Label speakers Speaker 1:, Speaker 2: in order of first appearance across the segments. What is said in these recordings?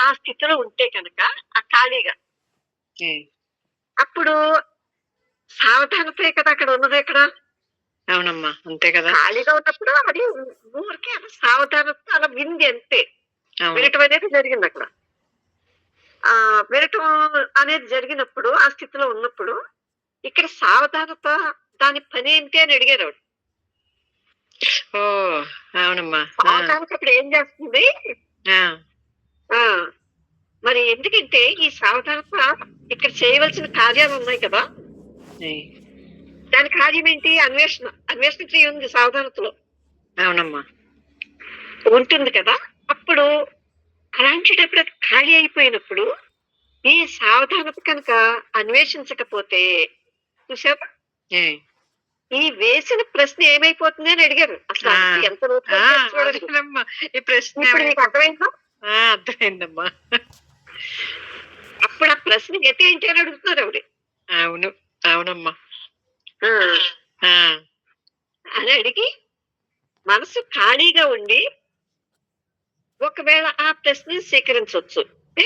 Speaker 1: ఆ స్థితిలో ఉంటే కనుక ఆ ఖాళీగా
Speaker 2: హ్మ్.
Speaker 1: అప్పుడు సావధానతే కదా అక్కడ ఉన్నదక్కడ.
Speaker 2: అవునమ్మా. అంతే కదా!
Speaker 1: ఖాళీగా ఉన్నప్పుడు అది ఊరికే అలా సావధానతతో అలా వింది అంతే.
Speaker 2: అవును.
Speaker 1: వినటం అనేది జరిగిందక్కడ. వినటం అనేది జరిగినప్పుడు ఆ స్థితిలో ఉన్నప్పుడు ఇక్కడ సావధానత దాని పనేంటి అని అడిగారావిడ.
Speaker 2: ఓహ్! అవునమ్మా. ఆ!
Speaker 1: సావధానత అప్పుడు ఏం చేస్తుంది?
Speaker 2: ఆ!
Speaker 1: ఆ! మరి ఎందుకంటే ఈ సావధానత ఇక్కడ చేయవలసిన కార్యాలున్నాయి కదా!
Speaker 2: హ్మ్.
Speaker 1: దాని కార్యం ఏంటి? అన్వేషణ. అన్వేషణ క్రియ ఉంది సావధానతలో.
Speaker 2: అవునమ్మా.
Speaker 1: ఉంటుంది కదా! అప్పుడు అలాంటిటప్పుడు అది ఖాళీ అయిపోయినప్పుడు, ఈ సావధానత కనుక అన్వేషించకపోతే చూసావా?
Speaker 2: హ్మ్.
Speaker 1: ఈ వేసిన ప్రశ్న ఏమైపోతుంది అని అడిగారు. అసలు
Speaker 2: ఆ!
Speaker 1: అంత ఎంత లోతుగా
Speaker 2: ఆ!
Speaker 1: వచ్చారో చూడండి.
Speaker 2: అదేనమ్మా. ఈ ప్రశ్న
Speaker 1: ఇప్పుడు మీకు అర్థమైందా?
Speaker 2: ఆ! అర్థమైందమ్మా.
Speaker 1: అప్పుడు ఆ ప్రశ్న గతి ఏంటి అని అడుగుతున్నారు ఆవిడ.
Speaker 2: అవును. అవునమ్మా.
Speaker 1: ఆ!
Speaker 2: ఆ!
Speaker 1: అని అడిగి మనసు ఖాళీగా ఉండి ఒకవేళ ఆ ప్రశ్నని స్వీకరించొచ్చు. ఏ?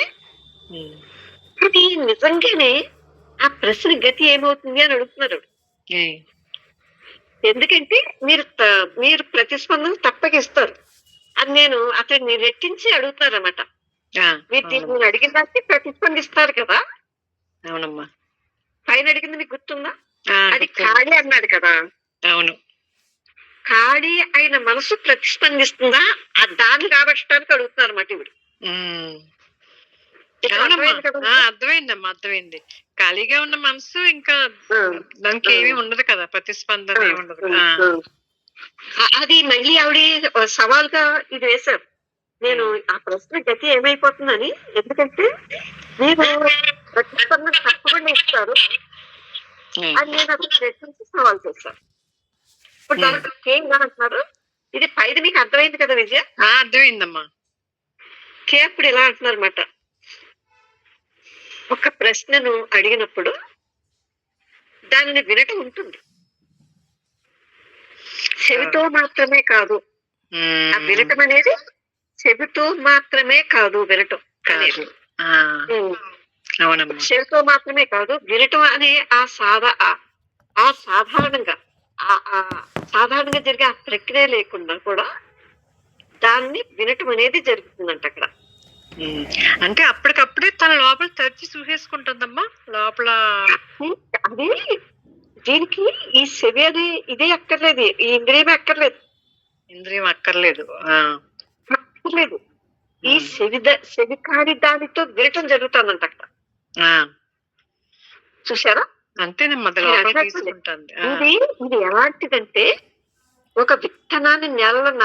Speaker 2: హ్మ్.
Speaker 1: అది నిజంగానే ఆ ప్రశ్న గతి ఏమవుతుంది అని అడుగుతున్నారు.
Speaker 2: హ్మ్.
Speaker 1: ఎందుకంటే మీరు ప్రతిస్పందన తప్పకిస్తారు. అది నేను అతన్ని రెట్టించి అడుగుతానన్నమాట.
Speaker 2: ఆ!
Speaker 1: మీరు
Speaker 2: అవునమ్మా.
Speaker 1: నేను అడిగిన దానికి ప్రతిస్పందిస్తారు కదా!
Speaker 2: అవునమ్మా.
Speaker 1: పైన అడిగింది మీకు గుర్తుందా?
Speaker 2: ఆ!
Speaker 1: అది
Speaker 2: గుర్తుంది.
Speaker 1: ఖాళీ అన్నాడు కదా!
Speaker 2: అవును.
Speaker 1: ఖాళీ అయిన మనసు ప్రతిస్పందిస్తుందా? దాన్ని రాబట్టడానికి అడుగుతున్నారన్నమాట ఈవిడ.
Speaker 2: హ్మ్.
Speaker 1: ఇప్పుడు
Speaker 2: అవునమ్మా.
Speaker 1: అర్థమైంది కదా
Speaker 2: ఆ!
Speaker 1: మీకు?
Speaker 2: అర్థమైందమ్మా. అర్థమైంది. ఖాళీగా ఉన్న మనసు ఇంకా
Speaker 1: ఆ! ఆ!
Speaker 2: దానికేమీ ఉండదు కదా! ప్రతిస్పందన
Speaker 1: ఆ!
Speaker 2: ఏముండదు.
Speaker 1: ఆ!
Speaker 2: ఆ!
Speaker 1: ఆ! అది మళ్ళీ సవాల్‌గా ఇది వేశారు. నేను
Speaker 2: హ్మ్.
Speaker 1: ఆ ప్రశ్న గతి ఏమైపోతుందని. ఎందుకంటే మీరు ప్రతిస్పందన తప్పకుండా ఇస్తారు.
Speaker 2: హ్మ్.
Speaker 1: అని నేను అతనికి రెట్టించి సవాల్ చేశాను. ఇప్పుడు
Speaker 2: హ్మ్.
Speaker 1: దానికి కే అంటున్నారు. ఇది పైది మీకు అర్థమైంది కదా విజయ?
Speaker 2: ఆ! అర్థమైందమ్మా.
Speaker 1: కే అప్పుడు ఇలా అంటున్నారన్నమాట. ఒక ప్రశ్నను అడిగినప్పుడు దానిని వినటం ఉంటుంది.
Speaker 2: ఆ!
Speaker 1: చెవితో మాత్రమే కాదు. ఆ
Speaker 2: హ్మ్.
Speaker 1: వినటం అనేది చెవితో మాత్రమే కాదు వినటం
Speaker 2: కాదు.
Speaker 1: అనేది.
Speaker 2: ఆ!
Speaker 1: హ్మ్.
Speaker 2: అవునమ్మా.
Speaker 1: చెవితో మాత్రమే కాదు వినటం అనే ఆ సాధారణంగా సాధారణంగా జరిగే ఆ ప్రక్రియ లేకుండా కూడా దాన్ని వినటం అనేది జరుగుతుందంట అక్కడ.
Speaker 2: హ్మ్. అంటే అప్పటికప్పుడే తన లోపల తరిచి చూసేసుకుంటుందమ్మా. లోపల
Speaker 1: హ్మ్. అది దీనికి ఈ చెవి అది ఇదే అక్కర్లేదు. ఈ ఇంద్రియమే అక్కర్లేదు.
Speaker 2: ఇంద్రియం అక్కర్లేదు. ఆ!
Speaker 1: అక్కర్లేదు. ఈ
Speaker 2: హ్మ్.
Speaker 1: చెవి కాని దానితో వినటం జరుగుతుందంట అక్కడ.
Speaker 2: ఆ!
Speaker 1: చూసారా?
Speaker 2: అంతేనమ్మా. అది లోపలికి
Speaker 1: మీరన్నట్టు
Speaker 2: తీసుకుంటుంది. ఆ!
Speaker 1: ఇది ఇది ఎలాంటిదంటే ఒక విత్తనాన్ని నేలలో